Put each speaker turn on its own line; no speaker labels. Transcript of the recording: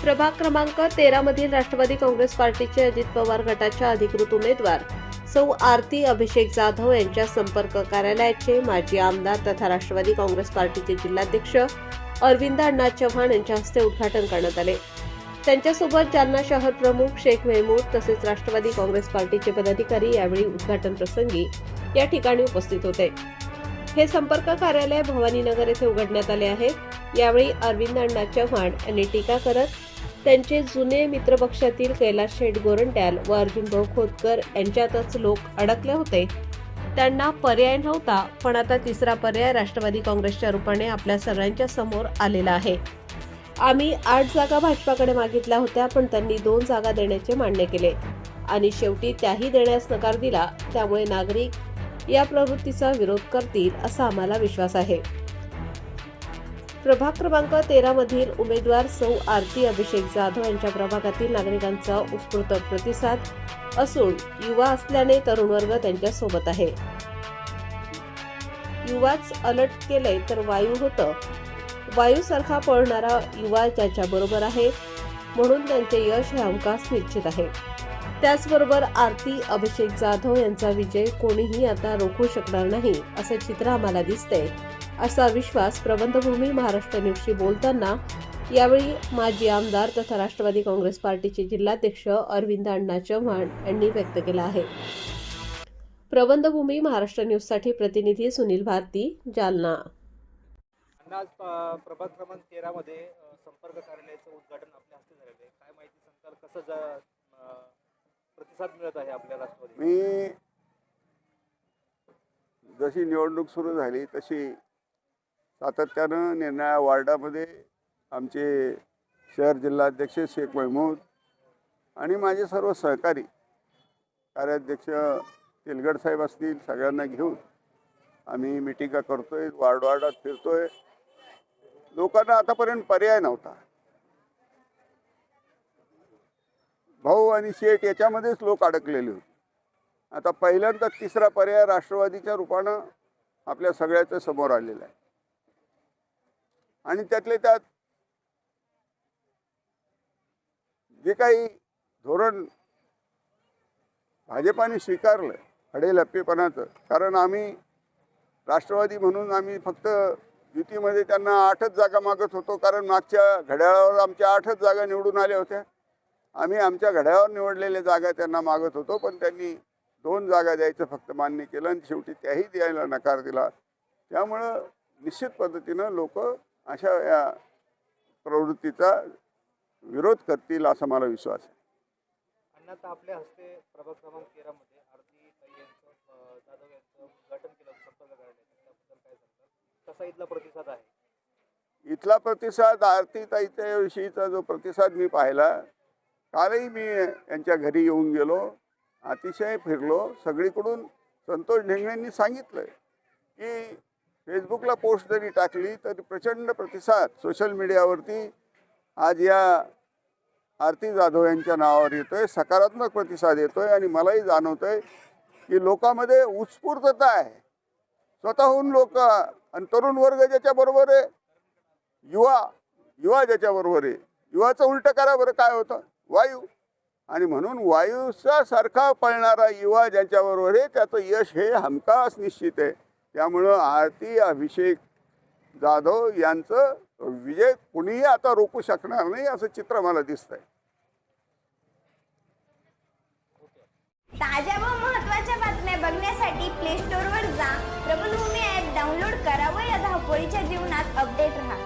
प्रभाग क्रमांक 13 मधील राष्ट्रवादी काँग्रेस पार्टीचे अजित पवार गटाच्या अधिकृत उमेदवार सौ आरती अभिषेक जाधव यांच्या संपर्क कार्यालयाचे माजी आमदार तथा राष्ट्रवादी काँग्रेस पार्टीचे जिल्हाध्यक्ष अरविंद अण्णा चव्हाण यांच्या हस्ते उद्घाटन करण्यात आले। त्यांच्यासोबत जालना शहर प्रमुख शेख मेहमूद तसेच राष्ट्रवादी काँग्रेस पार्टीचे पदाधिकारी यावेळी उद्घाटन प्रसंगी या ठिकाणी उपस्थित होते। हे संपर्क कार्यालय भवानीनगर येथे उघडण्यात आले आहे। यावेळी अरविंद अण्णा चव्हाण यांनी टीका करत त्यांचे जुने मित्रपक्षातील कैलास शेठ गोरंट्याल व अर्जुनभाऊ खोतकर यांच्यातच लोक अडकले होते। त्यांना पर्याय नव्हता, पण आता तिसरा पर्याय राष्ट्रवादी काँग्रेसच्या रूपाने आपल्या सगळ्यांच्या समोर आलेला आहे। आम्ही 8 जागा भाजपाकडे मागितल्या होत्या, पण त्यांनी 2 जागा देण्याचे मान्य केले आणि शेवटी त्याही देण्यास नकार दिला। त्यामुळे नागरिक या प्रवृत्तीचा विरोध करतील असा आम्हाला विश्वास आहे। प्रभाग क्रमांक 13 मधील उमेदवार सौ आरती अभिषेक जाधव यांच्या प्रभागातील नागरिकांचा उत्स्फूर्त प्रतिसाद असून युवा असल्याने तरुण वर्ग त्यांच्या सोबत आहे। युवाच अलर्ट केले तर वायू होतं, वायूसारखा पळणारा युवा ज्याच्या बरोबर आहे, म्हणून त्यांचे यश हे हमखास निश्चित आहे। त्याचबरोबर आरती अभिषेक जाधव यांचा विजय कोणीही आता रोखू शकणार नाही असे चित्र आम्हाला दिसते, असा विश्वास प्रबंधभूमी महाराष्ट्र न्यूजशी बोलताना यावेळी माजी आमदार तथा राष्ट्रवादी काँग्रेस पार्टीचे जिल्हाध्यक्ष अरविंद अण्णा चव्हाण यांनी व्यक्त केला आहे। प्रबंधभूमी महाराष्ट्र न्यूजसाठी प्रतिनिधी सुनील भारती, जालना।
आज प्रभाग क्रमांक 13 मध्ये संपर्क कार्यालयाचं उद्घाटन आपल्या हस्ते झालेलं आहे। काय माहिती सांगताल, कसं प्रतिसाद मिळत आहे आपल्या राष्ट्रवादी?
मी जशी निवडणूक सुरू झाली तशी सातत्यानं निर्णया वार्डामध्ये आमचे शहर जिल्हाध्यक्ष शेख मेहमूद आणि माझे सर्व सहकारी कार्याध्यक्ष तेलगड साहेब असतील, सगळ्यांना घेऊन आम्ही मिटिंगा करतोय, वार्डात फिरतोय। लोकांना आतापर्यंत पर्याय नव्हता। भाऊ आणि शेठ याच्यामध्येच लोक अडकलेले होते। आता पहिल्यांदा तिसरा पर्याय राष्ट्रवादीच्या रूपानं आपल्या सगळ्याच्या समोर आलेला आहे आणि त्यातले त्यात जे काही धोरण भाजपाने स्वीकारलं हडेलप्पेपणाचं, कारण आम्ही राष्ट्रवादी म्हणून आम्ही फक्त युतीमध्ये त्यांना 8च जागा मागत होतो, कारण मागच्या घड्याळावर आमच्या 8च जागा निवडून आल्या होत्या। आम्ही आमच्या घड्याळावर निवडलेल्या जागा त्यांना मागत होतो, पण त्यांनी 2 जागा द्यायचं फक्त मान्य केलं आणि शेवटी त्याही द्यायला नकार दिला। त्यामुळं निश्चित पद्धतीनं लोक अशा या प्रवृत्तीचा विरोध करतील असा मला विश्वास आहे।
अण्णा, आपल्या हस्ते प्रभाग क्रमांक 13 मध्ये आरती जाधव यांचं उद्घाटन केलं संपर्क कार्यालयाचं, त्याबद्दल काय सांगतात? कसा इथला प्रतिसाद आहे?
इथला प्रतिसाद आरतीताईच्या विषयीचा जो प्रतिसाद मी पाहिला, कालही मी यांच्या घरी येऊन गेलो, अतिशय फिरलो। सगळीकडून संतोष ढेंगळेंनी सांगितलं की फेसबुकला पोस्ट जरी टाकली तरी प्रचंड प्रतिसाद सोशल मीडियावरती आज या आरती जाधव यांच्या नावावर येतोय, सकारात्मक प्रतिसाद येतोय आणि मलाही जाणवतंय की लोकांमध्ये उत्स्फूर्तता आहे। स्वतःहून लोक आणि तरुण वर्ग ज्याच्याबरोबर आहे, युवा ज्याच्याबरोबर आहे, युवाचं उलटं करा बरं, काय होतं? वायू। आणि म्हणून वायूचा सारखा पळणारा युवा ज्यांच्याबरोबर आहे त्याचं यश हे हमखास निश्चित आहे। त्यामुळं आरती अभिषेक जाधव यांचं विजय कुणीही आता रोखू शकणार नाही असं चित्र मला दिसतंय।
ताज्या व महत्त्वाच्या बातम्या बघण्यासाठी प्ले स्टोअरवर जा, प्रबंधभूमी ॲप डाउनलोड करा व या धावपळीच्या जीवनात अपडेट रहा।